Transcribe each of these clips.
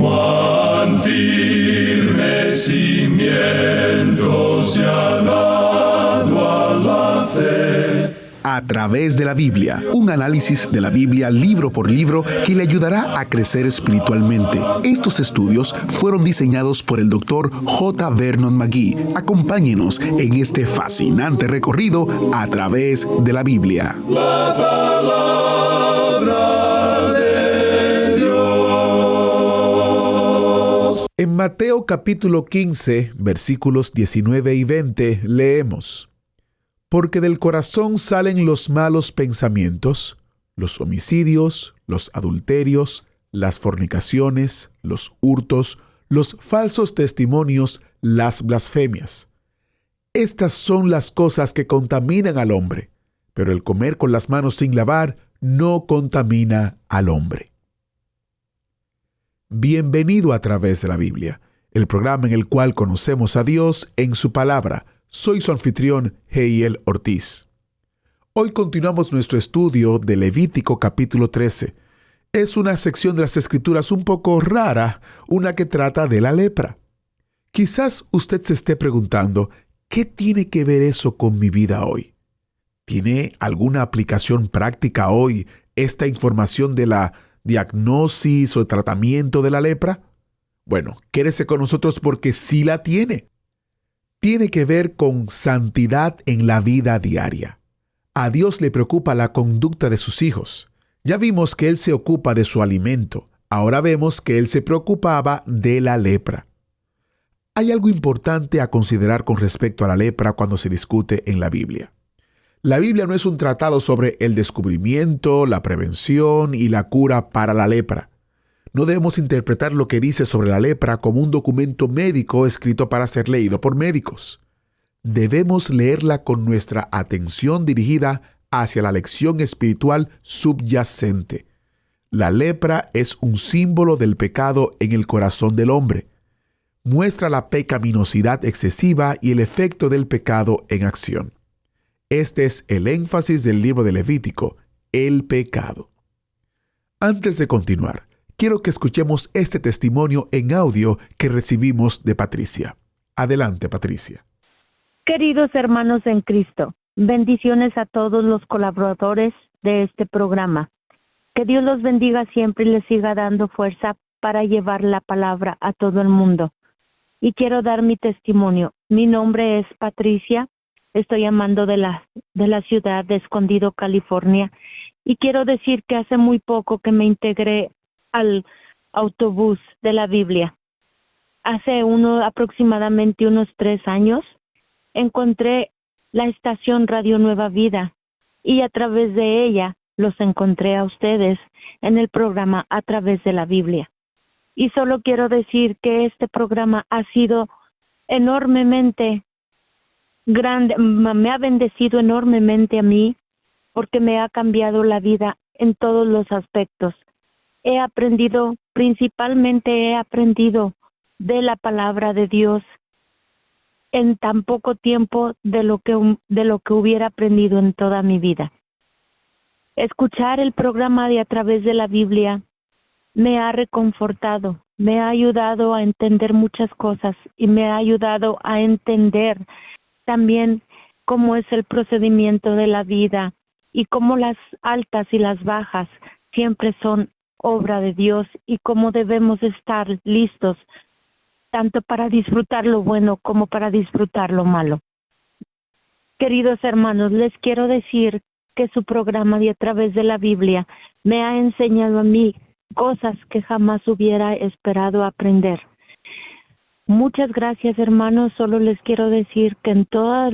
Cuán firme cimiento se ha dado a la fe. A través de la Biblia, un análisis de la Biblia libro por libro que le ayudará a crecer espiritualmente. Estos estudios fueron diseñados por el Dr. J. Vernon McGee. Acompáñenos en este fascinante recorrido a través de la Biblia. La palabra de Dios. En Mateo capítulo 15, versículos 19 y 20, leemos: Porque del corazón salen los malos pensamientos, los homicidios, los adulterios, las fornicaciones, los hurtos, los falsos testimonios, las blasfemias. Estas son las cosas que contaminan al hombre, pero el comer con las manos sin lavar no contamina al hombre. Bienvenido a través de la Biblia, el programa en el cual conocemos a Dios en su palabra. Soy su anfitrión, Heiel Ortiz. Hoy continuamos nuestro estudio de Levítico capítulo 13. Es una sección de las Escrituras un poco rara, una que trata de la lepra. Quizás usted se esté preguntando, ¿qué tiene que ver eso con mi vida hoy? ¿Tiene alguna aplicación práctica hoy esta información de la diagnosis o tratamiento de la lepra? Bueno, quédese con nosotros porque sí la tiene. Tiene que ver con santidad en la vida diaria. A Dios le preocupa la conducta de sus hijos. Ya vimos que Él se ocupa de su alimento. Ahora vemos que Él se preocupaba de la lepra. Hay algo importante a considerar con respecto a la lepra cuando se discute en la Biblia. La Biblia no es un tratado sobre el descubrimiento, la prevención y la cura para la lepra. No debemos interpretar lo que dice sobre la lepra como un documento médico escrito para ser leído por médicos. Debemos leerla con nuestra atención dirigida hacia la lección espiritual subyacente. La lepra es un símbolo del pecado en el corazón del hombre. Muestra la pecaminosidad excesiva y el efecto del pecado en acción. Este es el énfasis del libro de Levítico, el pecado. Antes de continuar, quiero que escuchemos este testimonio en audio que recibimos de Patricia. Adelante, Patricia. Queridos hermanos en Cristo, bendiciones a todos los colaboradores de este programa. Que Dios los bendiga siempre y les siga dando fuerza para llevar la palabra a todo el mundo. Y quiero dar mi testimonio. Mi nombre es Patricia. Estoy llamando de la ciudad de Escondido, California. Y quiero decir que hace muy poco que me integré al autobús de la Biblia. Hace aproximadamente unos 3 años, encontré la estación Radio Nueva Vida y a través de ella los encontré a ustedes en el programa A Través de la Biblia. Y solo quiero decir que este programa ha sido enormemente grande, me ha bendecido enormemente a mí porque me ha cambiado la vida en todos los aspectos. Principalmente he aprendido de la palabra de Dios en tan poco tiempo de lo que hubiera aprendido en toda mi vida. Escuchar el programa de A Través de la Biblia me ha reconfortado, me ha ayudado a entender muchas cosas y me ha ayudado a entender también cómo es el procedimiento de la vida y cómo las altas y las bajas siempre son obra de Dios y cómo debemos estar listos tanto para disfrutar lo bueno como para disfrutar lo malo. Queridos hermanos, les quiero decir que su programa de A Través de la Biblia me ha enseñado a mí cosas que jamás hubiera esperado aprender. Muchas gracias, hermanos. Solo les quiero decir que en todos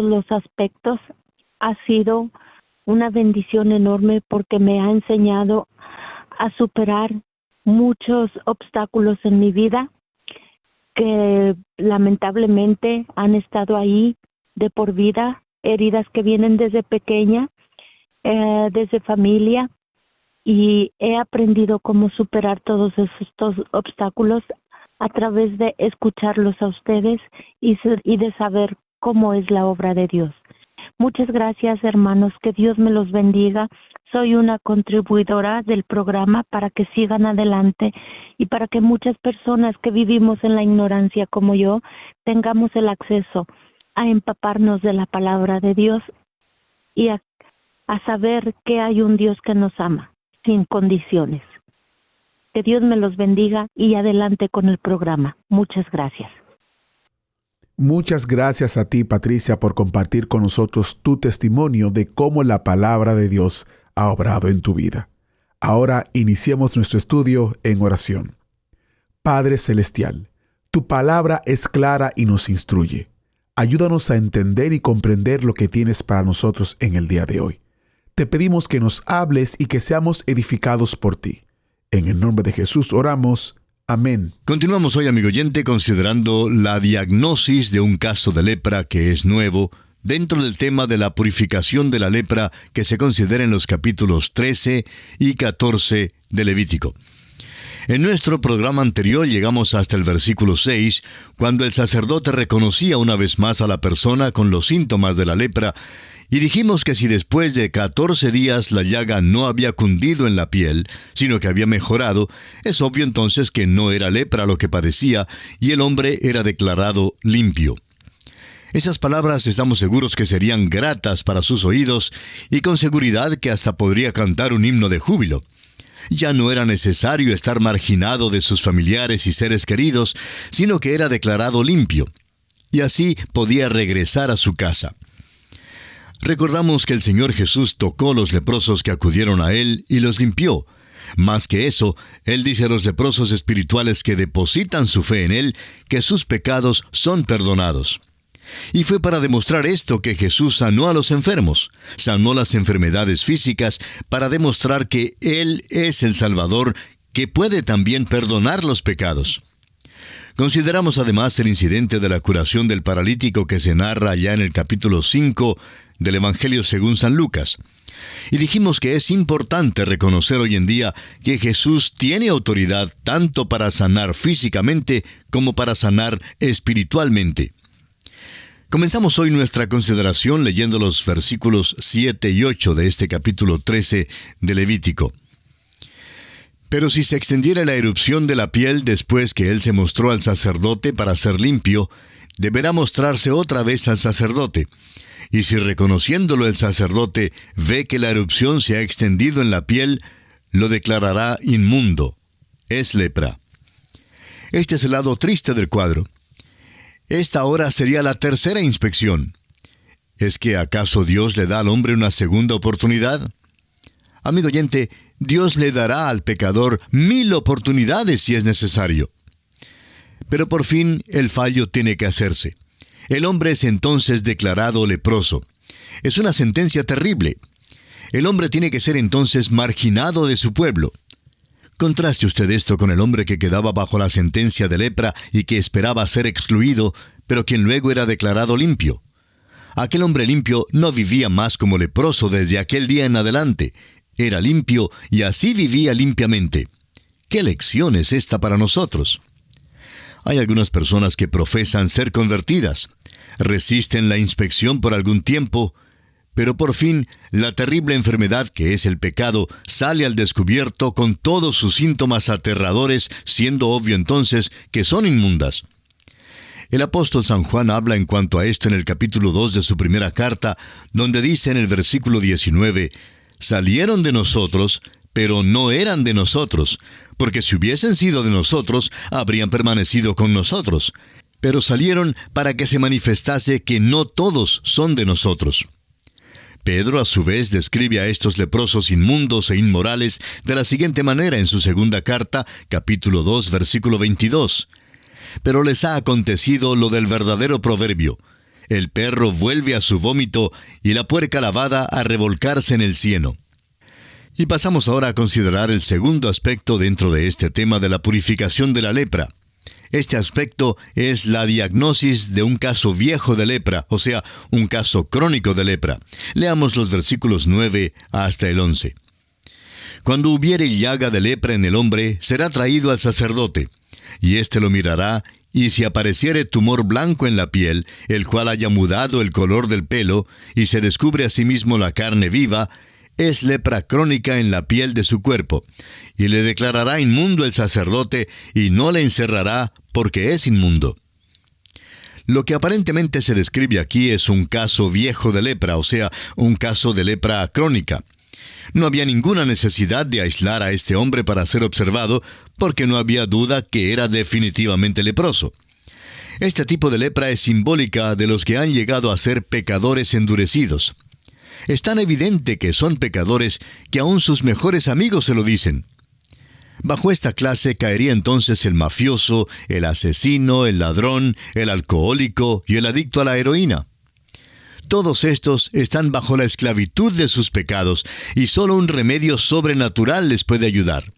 los aspectos ha sido una bendición enorme porque me ha enseñado a superar muchos obstáculos en mi vida que lamentablemente han estado ahí de por vida, heridas que vienen desde pequeña, desde familia, y he aprendido cómo superar todos estos obstáculos a través de escucharlos a ustedes y de saber cómo es la obra de Dios. Muchas gracias, hermanos. Que Dios me los bendiga. Soy una contribuidora del programa para que sigan adelante y para que muchas personas que vivimos en la ignorancia como yo tengamos el acceso a empaparnos de la palabra de Dios y a saber que hay un Dios que nos ama sin condiciones. Que Dios me los bendiga y adelante con el programa. Muchas gracias. Muchas gracias a ti, Patricia, por compartir con nosotros tu testimonio de cómo la palabra de Dios ha obrado en tu vida. Ahora iniciemos nuestro estudio en oración. Padre Celestial, tu palabra es clara y nos instruye. Ayúdanos a entender y comprender lo que tienes para nosotros en el día de hoy. Te pedimos que nos hables y que seamos edificados por ti. En el nombre de Jesús oramos. Amén. Continuamos hoy, amigo oyente, considerando la diagnosis de un caso de lepra que es nuevo dentro del tema de la purificación de la lepra que se considera en los capítulos 13 y 14 de Levítico. En nuestro programa anterior llegamos hasta el versículo 6, cuando el sacerdote reconocía una vez más a la persona con los síntomas de la lepra, y dijimos que si después de 14 días la llaga no había cundido en la piel, sino que había mejorado, es obvio entonces que no era lepra lo que padecía, y el hombre era declarado limpio. Esas palabras estamos seguros que serían gratas para sus oídos, y con seguridad que hasta podría cantar un himno de júbilo. Ya no era necesario estar marginado de sus familiares y seres queridos, sino que era declarado limpio, y así podía regresar a su casa. Recordamos que el Señor Jesús tocó los leprosos que acudieron a Él y los limpió. Más que eso, Él dice a los leprosos espirituales que depositan su fe en Él, que sus pecados son perdonados. Y fue para demostrar esto que Jesús sanó a los enfermos, sanó las enfermedades físicas, para demostrar que Él es el Salvador, que puede también perdonar los pecados. Consideramos además el incidente de la curación del paralítico que se narra ya en el capítulo 5 del Evangelio según San Lucas. Y dijimos que es importante reconocer hoy en día que Jesús tiene autoridad tanto para sanar físicamente como para sanar espiritualmente. Comenzamos hoy nuestra consideración leyendo los versículos 7 y 8 de este capítulo 13 de Levítico. Pero si se extendiera la erupción de la piel después que él se mostró al sacerdote para ser limpio, deberá mostrarse otra vez al sacerdote. Y si reconociéndolo el sacerdote ve que la erupción se ha extendido en la piel, lo declarará inmundo. Es lepra. Este es el lado triste del cuadro. Esta ahora sería la tercera inspección. ¿Es que acaso Dios le da al hombre una segunda oportunidad? Amigo oyente, Dios le dará al pecador 1000 oportunidades si es necesario. Pero por fin el fallo tiene que hacerse. El hombre es entonces declarado leproso. Es una sentencia terrible. El hombre tiene que ser entonces marginado de su pueblo. Contraste usted esto con el hombre que quedaba bajo la sentencia de lepra y que esperaba ser excluido, pero quien luego era declarado limpio. Aquel hombre limpio no vivía más como leproso desde aquel día en adelante. Era limpio y así vivía limpiamente. ¿Qué lección es esta para nosotros? Hay algunas personas que profesan ser convertidas, resisten la inspección por algún tiempo, pero por fin la terrible enfermedad que es el pecado sale al descubierto con todos sus síntomas aterradores, siendo obvio entonces que son inmundas. El apóstol San Juan habla en cuanto a esto en el capítulo 2 de su primera carta, donde dice en el versículo 19, «Salieron de nosotros, pero no eran de nosotros, porque si hubiesen sido de nosotros, habrían permanecido con nosotros. Pero salieron para que se manifestase que no todos son de nosotros». Pedro, a su vez, describe a estos leprosos inmundos e inmorales de la siguiente manera en su segunda carta, capítulo 2, versículo 22. «Pero les ha acontecido lo del verdadero proverbio. El perro vuelve a su vómito y la puerca lavada a revolcarse en el cieno». Y pasamos ahora a considerar el segundo aspecto dentro de este tema de la purificación de la lepra. Este aspecto es la diagnosis de un caso viejo de lepra, o sea, un caso crónico de lepra. Leamos los versículos 9 hasta el 11. «Cuando hubiere llaga de lepra en el hombre, será traído al sacerdote, y éste lo mirará, Y si apareciere tumor blanco en la piel, el cual haya mudado el color del pelo, y se descubre asimismo la carne viva, es lepra crónica en la piel de su cuerpo, y le declarará inmundo el sacerdote, y no le encerrará, porque es inmundo. Lo que aparentemente se describe aquí es un caso viejo de lepra, o sea, un caso de lepra crónica. No había ninguna necesidad de aislar a este hombre para ser observado, porque no había duda que era definitivamente leproso. Este tipo de lepra es simbólica de los que han llegado a ser pecadores endurecidos. Es tan evidente que son pecadores que aún sus mejores amigos se lo dicen. Bajo esta clase caería entonces el mafioso, el asesino, el ladrón, el alcohólico y el adicto a la heroína. Todos estos están bajo la esclavitud de sus pecados, y solo un remedio sobrenatural les puede ayudar.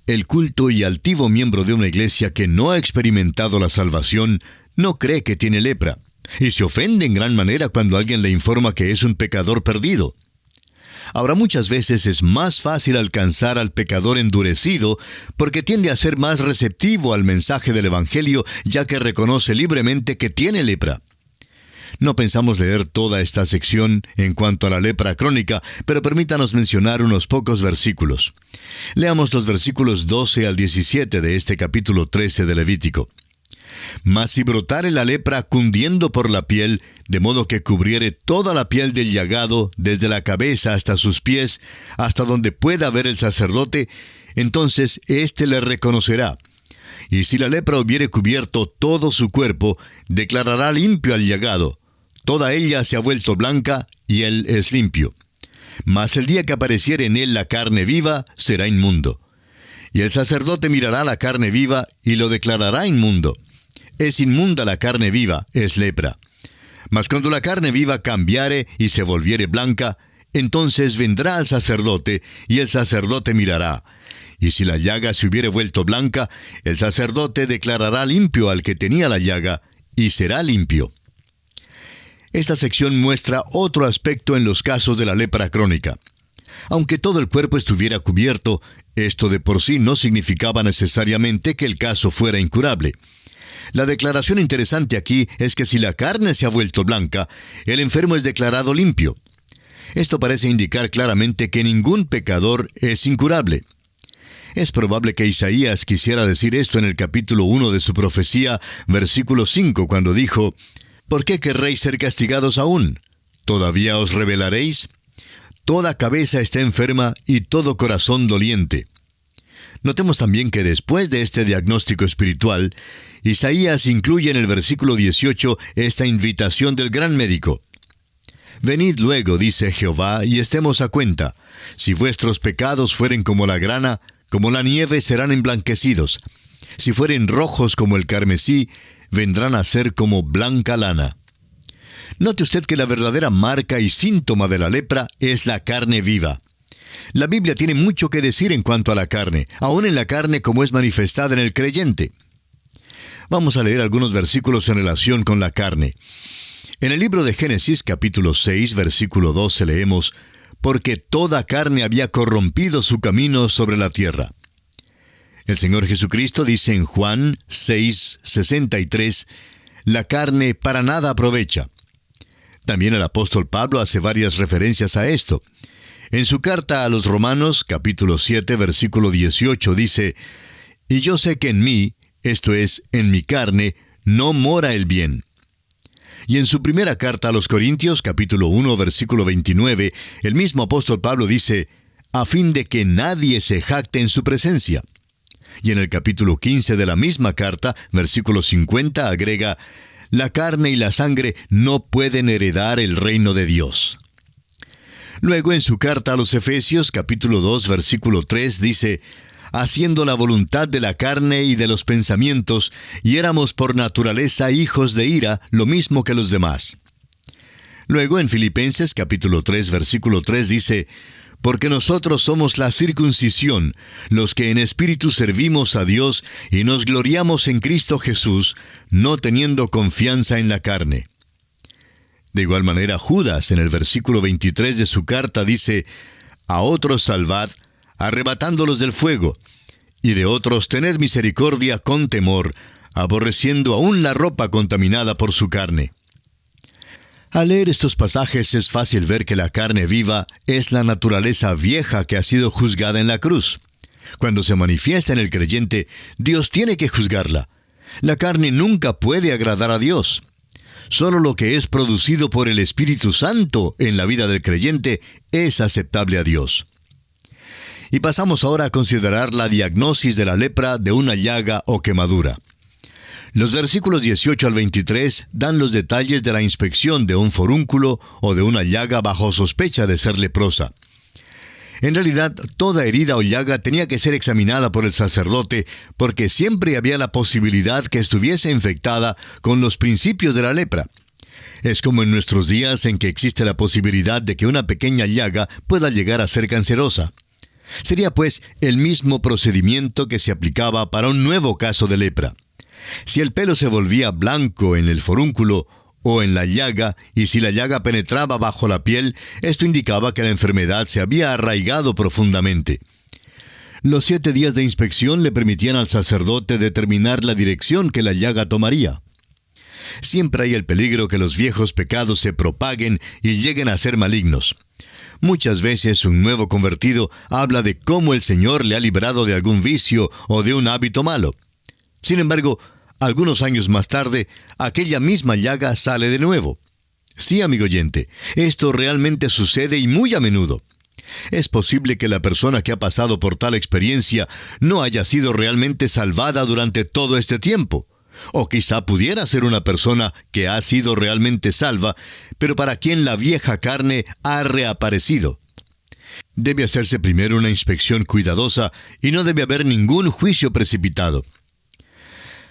El culto y altivo miembro de una iglesia que no ha experimentado la salvación no cree que tiene lepra, y se ofende en gran manera cuando alguien le informa que es un pecador perdido. Ahora, muchas veces es más fácil alcanzar al pecador endurecido porque tiende a ser más receptivo al mensaje del Evangelio, ya que reconoce libremente que tiene lepra. No pensamos leer toda esta sección en cuanto a la lepra crónica, pero permítanos mencionar unos pocos versículos. Leamos los versículos 12 al 17 de este capítulo 13 de Levítico. Mas si brotare la lepra cundiendo por la piel, de modo que cubriere toda la piel del llagado, desde la cabeza hasta sus pies, hasta donde pueda ver el sacerdote, entonces éste le reconocerá. Y si la lepra hubiere cubierto todo su cuerpo, declarará limpio al llagado. Toda ella se ha vuelto blanca, y él es limpio. Mas el día que apareciere en él la carne viva, será inmundo. Y el sacerdote mirará la carne viva, y lo declarará inmundo. Es inmunda la carne viva, es lepra. Mas cuando la carne viva cambiare y se volviere blanca, entonces vendrá al sacerdote, y el sacerdote mirará. Y si la llaga se hubiere vuelto blanca, el sacerdote declarará limpio al que tenía la llaga, y será limpio. Esta sección muestra otro aspecto en los casos de la lepra crónica. Aunque todo el cuerpo estuviera cubierto, esto de por sí no significaba necesariamente que el caso fuera incurable. La declaración interesante aquí es que si la carne se ha vuelto blanca, el enfermo es declarado limpio. Esto parece indicar claramente que ningún pecador es incurable. Es probable que Isaías quisiera decir esto en el capítulo 1 de su profecía, versículo 5, cuando dijo: ¿Por qué querréis ser castigados aún? ¿Todavía os rebelaréis? Toda cabeza está enferma y todo corazón doliente. Notemos también que después de este diagnóstico espiritual, Isaías incluye en el versículo 18 esta invitación del gran médico. Venid luego, dice Jehová, y estemos a cuenta. Si vuestros pecados fueren como la grana, como la nieve serán emblanquecidos. Si fueren rojos como el carmesí, vendrán a ser como blanca lana. Note usted que la verdadera marca y síntoma de la lepra es la carne viva. La Biblia tiene mucho que decir en cuanto a la carne, aún en la carne como es manifestada en el creyente. Vamos a leer algunos versículos en relación con la carne. En el libro de Génesis, capítulo 6, versículo 12, leemos: Porque toda carne había corrompido su camino sobre la tierra. El Señor Jesucristo dice en Juan 6, 63, la carne para nada aprovecha. También el apóstol Pablo hace varias referencias a esto. En su carta a los Romanos, capítulo 7, versículo 18, dice: Y yo sé que en mí, esto es, en mi carne, no mora el bien. Y en su primera carta a los Corintios, capítulo 1, versículo 29, el mismo apóstol Pablo dice: a fin de que nadie se jacte en su presencia. Y en el capítulo 15 de la misma carta, versículo 50, agrega: la carne y la sangre no pueden heredar el reino de Dios. Luego, en su carta a los Efesios, capítulo 2, versículo 3, dice: haciendo la voluntad de la carne y de los pensamientos, y éramos por naturaleza hijos de ira, lo mismo que los demás. Luego, en Filipenses, capítulo 3, versículo 3, dice: porque nosotros somos la circuncisión, los que en espíritu servimos a Dios y nos gloriamos en Cristo Jesús, no teniendo confianza en la carne. De igual manera, Judas, en el versículo 23 de su carta, dice: a otros salvad, arrebatándolos del fuego, y de otros tened misericordia con temor, aborreciendo aún la ropa contaminada por su carne. Al leer estos pasajes es fácil ver que la carne viva es la naturaleza vieja que ha sido juzgada en la cruz. Cuando se manifiesta en el creyente, Dios tiene que juzgarla. La carne nunca puede agradar a Dios. Solo lo que es producido por el Espíritu Santo en la vida del creyente es aceptable a Dios. Y pasamos ahora a considerar la diagnosis de la lepra de una llaga o quemadura. Los versículos 18 al 23 dan los detalles de la inspección de un forúnculo o de una llaga bajo sospecha de ser leprosa. En realidad, toda herida o llaga tenía que ser examinada por el sacerdote porque siempre había la posibilidad que estuviese infectada con los principios de la lepra. Es como en nuestros días en que existe la posibilidad de que una pequeña llaga pueda llegar a ser cancerosa. Sería pues el mismo procedimiento que se aplicaba para un nuevo caso de lepra. Si el pelo se volvía blanco en el forúnculo o en la llaga, y si la llaga penetraba bajo la piel, esto indicaba que la enfermedad se había arraigado profundamente. Los 7 días de inspección le permitían al sacerdote determinar la dirección que la llaga tomaría. Siempre hay el peligro que los viejos pecados se propaguen y lleguen a ser malignos. Muchas veces un nuevo convertido habla de cómo el Señor le ha librado de algún vicio o de un hábito malo. Sin embargo, algunos años más tarde, aquella misma llaga sale de nuevo. Sí, amigo oyente, esto realmente sucede y muy a menudo. Es posible que la persona que ha pasado por tal experiencia no haya sido realmente salvada durante todo este tiempo. O quizá pudiera ser una persona que ha sido realmente salva, pero para quien la vieja carne ha reaparecido. Debe hacerse primero una inspección cuidadosa y no debe haber ningún juicio precipitado.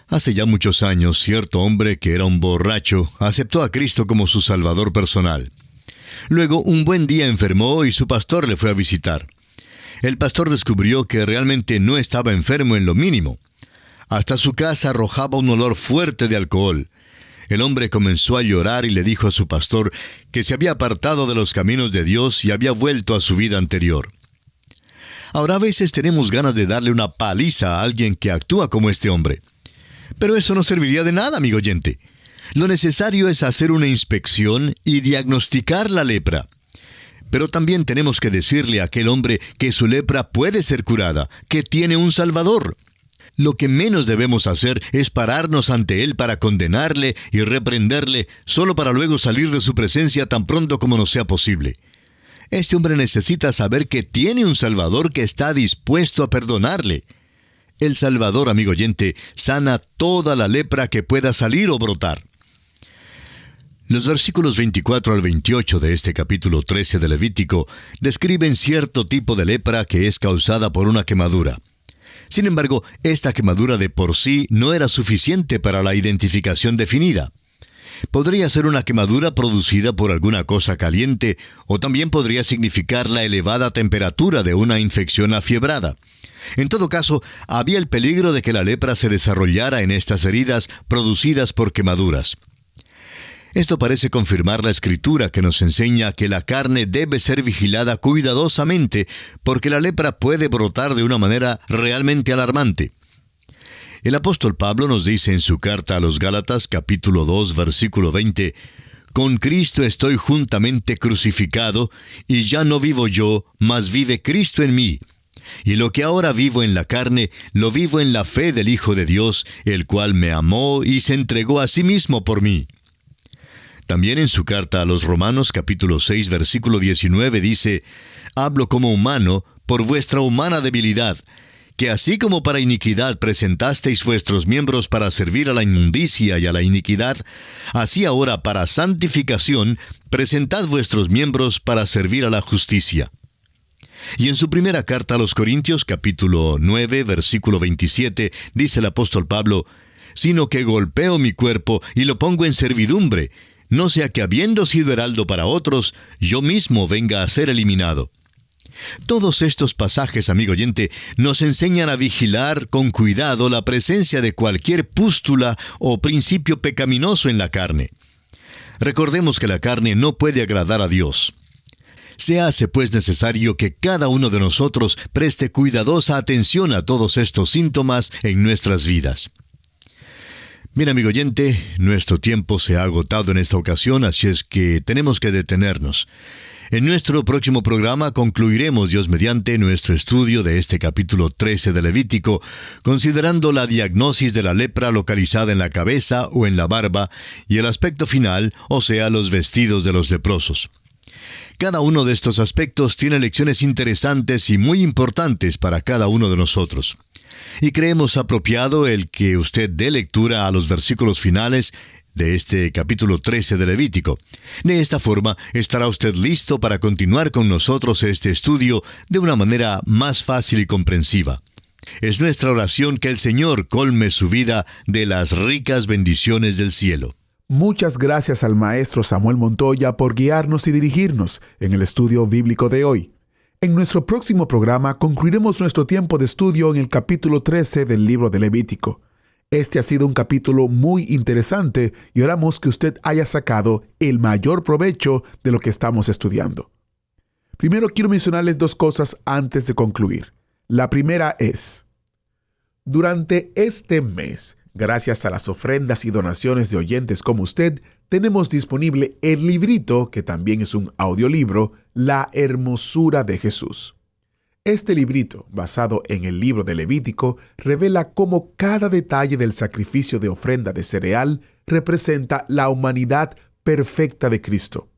Hace ya muchos años, cierto hombre que era un borracho aceptó a Cristo como su Salvador personal. Luego, un buen día enfermó y su pastor le fue a visitar. El pastor descubrió que realmente no estaba enfermo en lo mínimo. Hasta su casa arrojaba un olor fuerte de alcohol. El hombre comenzó a llorar y le dijo a su pastor que se había apartado de los caminos de Dios y había vuelto a su vida anterior. Ahora a veces tenemos ganas de darle una paliza a alguien que actúa como este hombre. Pero eso no serviría de nada, amigo oyente. Lo necesario es hacer una inspección y diagnosticar la lepra. Pero también tenemos que decirle a aquel hombre que su lepra puede ser curada, que tiene un Salvador. Lo que menos debemos hacer es pararnos ante él para condenarle y reprenderle, solo para luego salir de su presencia tan pronto como nos sea posible. Este hombre necesita saber que tiene un Salvador que está dispuesto a perdonarle. El Salvador, amigo oyente, sana toda la lepra que pueda salir o brotar. Los versículos 24 al 28 de este capítulo 13 de Levítico describen cierto tipo de lepra que es causada por una quemadura. Sin embargo, esta quemadura de por sí no era suficiente para la identificación definida. Podría ser una quemadura producida por alguna cosa caliente, o también podría significar la elevada temperatura de una infección afiebrada. En todo caso, había el peligro de que la lepra se desarrollara en estas heridas producidas por quemaduras. Esto parece confirmar la Escritura que nos enseña que la carne debe ser vigilada cuidadosamente porque la lepra puede brotar de una manera realmente alarmante. El apóstol Pablo nos dice en su carta a los Gálatas, capítulo 2, versículo 20, «Con Cristo estoy juntamente crucificado, y ya no vivo yo, mas vive Cristo en mí. Y lo que ahora vivo en la carne, lo vivo en la fe del Hijo de Dios, el cual me amó y se entregó a sí mismo por mí». También en su carta a los Romanos, capítulo 6, versículo 19, dice, «Hablo como humano, por vuestra humana debilidad, que así como para iniquidad presentasteis vuestros miembros para servir a la inmundicia y a la iniquidad, así ahora para santificación presentad vuestros miembros para servir a la justicia». Y en su primera carta a los Corintios, capítulo 9, versículo 27, dice el apóstol Pablo, «Sino que golpeo mi cuerpo y lo pongo en servidumbre, no sea que habiendo sido heraldo para otros, yo mismo venga a ser eliminado». Todos estos pasajes, amigo oyente, nos enseñan a vigilar con cuidado la presencia de cualquier pústula o principio pecaminoso en la carne. Recordemos que la carne no puede agradar a Dios. Se hace pues necesario que cada uno de nosotros preste cuidadosa atención a todos estos síntomas en nuestras vidas. Bien, amigo oyente, nuestro tiempo se ha agotado en esta ocasión, así es que tenemos que detenernos. En nuestro próximo programa concluiremos, Dios mediante, nuestro estudio de este capítulo 13 de Levítico, considerando la diagnosis de la lepra localizada en la cabeza o en la barba y el aspecto final, o sea, los vestidos de los leprosos. Cada uno de estos aspectos tiene lecciones interesantes y muy importantes para cada uno de nosotros. Y creemos apropiado el que usted dé lectura a los versículos finales de este capítulo 13 de Levítico. De esta forma, estará usted listo para continuar con nosotros este estudio de una manera más fácil y comprensiva. Es nuestra oración que el Señor colme su vida de las ricas bendiciones del cielo. Muchas gracias al maestro Samuel Montoya por guiarnos y dirigirnos en el estudio bíblico de hoy. En nuestro próximo programa concluiremos nuestro tiempo de estudio en el capítulo 13 del libro de Levítico. Este ha sido un capítulo muy interesante y oramos que usted haya sacado el mayor provecho de lo que estamos estudiando. Primero quiero mencionarles dos cosas antes de concluir. La primera es, durante este mes, gracias a las ofrendas y donaciones de oyentes como usted, tenemos disponible el librito, que también es un audiolibro, La hermosura de Jesús. Este librito, basado en el libro de Levítico, revela cómo cada detalle del sacrificio de ofrenda de cereal representa la humanidad perfecta de Cristo.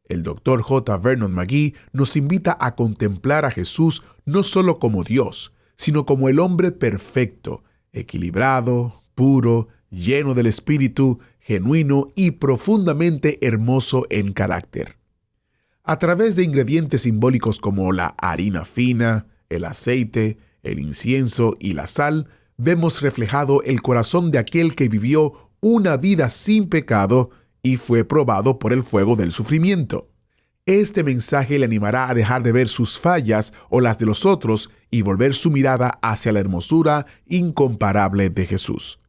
El Dr. J. Vernon McGee nos invita a contemplar a Jesús no solo como Dios, sino como el hombre perfecto, equilibrado, puro, lleno del Espíritu, genuino y profundamente hermoso en carácter. A través de ingredientes simbólicos como la harina fina, el aceite, el incienso y la sal, vemos reflejado el corazón de aquel que vivió una vida sin pecado y fue probado por el fuego del sufrimiento. Este mensaje le animará a dejar de ver sus fallas o las de los otros y volver su mirada hacia la hermosura incomparable de Jesús.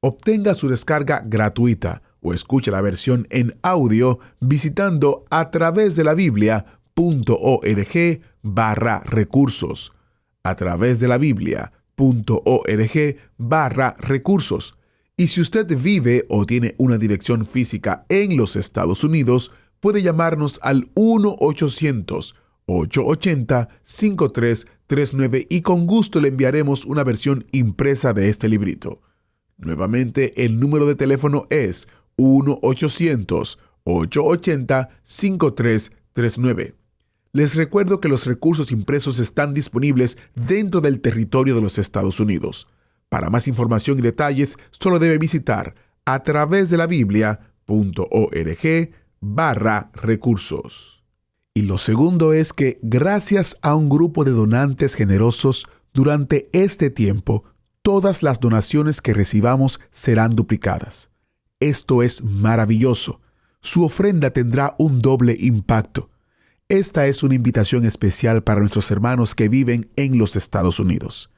Obtenga su descarga gratuita o escuche la versión en audio visitando atravesdelabiblia.org/recursos. atravesdelabiblia.org/recursos. Y si usted vive o tiene una dirección física en los Estados Unidos, puede llamarnos al 1-800-880-5339 y con gusto le enviaremos una versión impresa de este librito. Nuevamente, el número de teléfono es 1-800-880-5339. Les recuerdo que los recursos impresos están disponibles dentro del territorio de los Estados Unidos. Para más información y detalles, solo debe visitar atravesdelabiblia.org/recursos. Y lo segundo es que, gracias a un grupo de donantes generosos, durante este tiempo, todas las donaciones que recibamos serán duplicadas. Esto es maravilloso. Su ofrenda tendrá un doble impacto. Esta es una invitación especial para nuestros hermanos que viven en los Estados Unidos.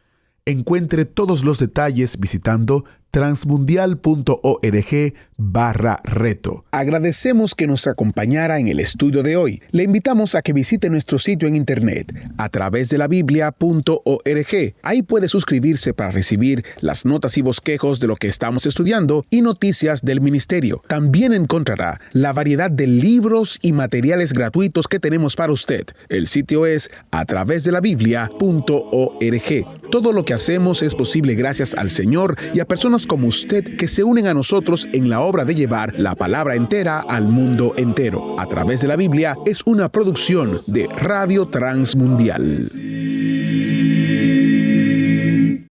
Encuentre todos los detalles visitando transmundial.org/reto. Agradecemos que nos acompañara en el estudio de hoy. Le invitamos a que visite nuestro sitio en internet atravesdelabiblia.org. Ahí puede suscribirse para recibir las notas y bosquejos de lo que estamos estudiando y noticias del ministerio. También encontrará la variedad de libros y materiales gratuitos que tenemos para usted. El sitio es atravesdelabiblia.org. Todo lo que hacemos es posible gracias al Señor y a personas como usted que se unen a nosotros en la obra de llevar la palabra entera al mundo entero. A través de la Biblia es una producción de Radio Transmundial.